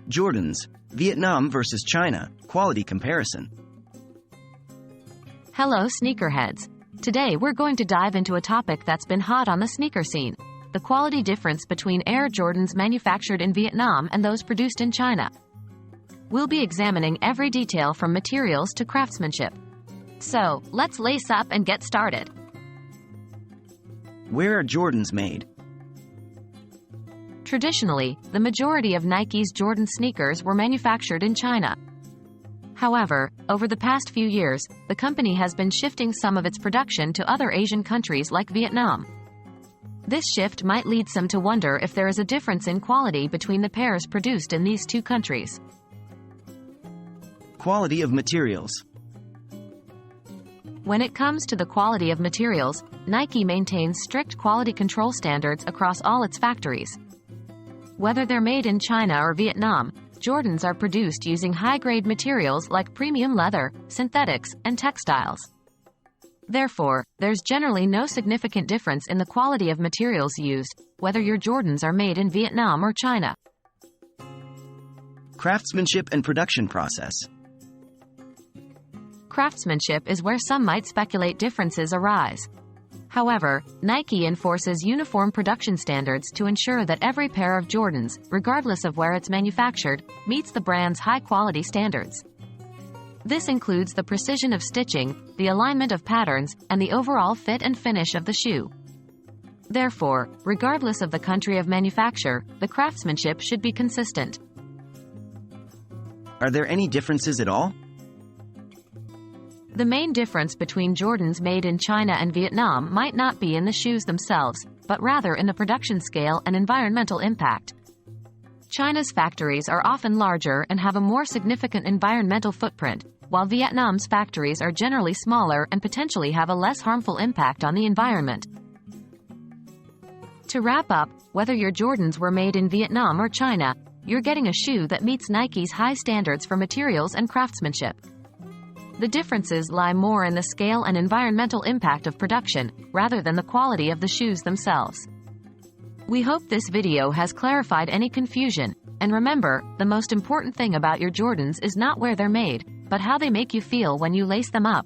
Jordans, Vietnam versus China, quality comparison. Hello sneakerheads. Today we're going to dive into a topic that's been hot on the sneaker scene: the quality difference between Air Jordans manufactured in Vietnam and those produced in China. We'll be examining every detail from materials to craftsmanship. So, let's lace up and get started. Where are Jordans made? Traditionally, the majority of Nike's Jordan sneakers were manufactured in China. However, over the past few years, the company has been shifting some of its production to other Asian countries like Vietnam. This shift might lead some to wonder if there is a difference in quality between the pairs produced in these two countries. Quality of materials. When it comes to the quality of materials, Nike maintains strict quality control standards across all its factories. Whether they're made in China or Vietnam, Jordans are produced using high-grade materials like premium leather, synthetics, and textiles. Therefore, there's generally no significant difference in the quality of materials used, whether your Jordans are made in Vietnam or China. Craftsmanship and production process. Craftsmanship is where some might speculate differences arise. However, Nike enforces uniform production standards to ensure that every pair of Jordans, regardless of where it's manufactured, meets the brand's high-quality standards. This includes the precision of stitching, the alignment of patterns, and the overall fit and finish of the shoe. Therefore, regardless of the country of manufacture, the craftsmanship should be consistent. Are there any differences at all? The main difference between Jordans made in China and Vietnam might not be in the shoes themselves, but rather in the production scale and environmental impact. China's factories are often larger and have a more significant environmental footprint, while Vietnam's factories are generally smaller and potentially have a less harmful impact on the environment. To wrap up, whether your Jordans were made in Vietnam or China, you're getting a shoe that meets Nike's high standards for materials and craftsmanship. The differences lie more in the scale and environmental impact of production, rather than the quality of the shoes themselves. We hope this video has clarified any confusion, and remember, the most important thing about your Jordans is not where they're made, but how they make you feel when you lace them up.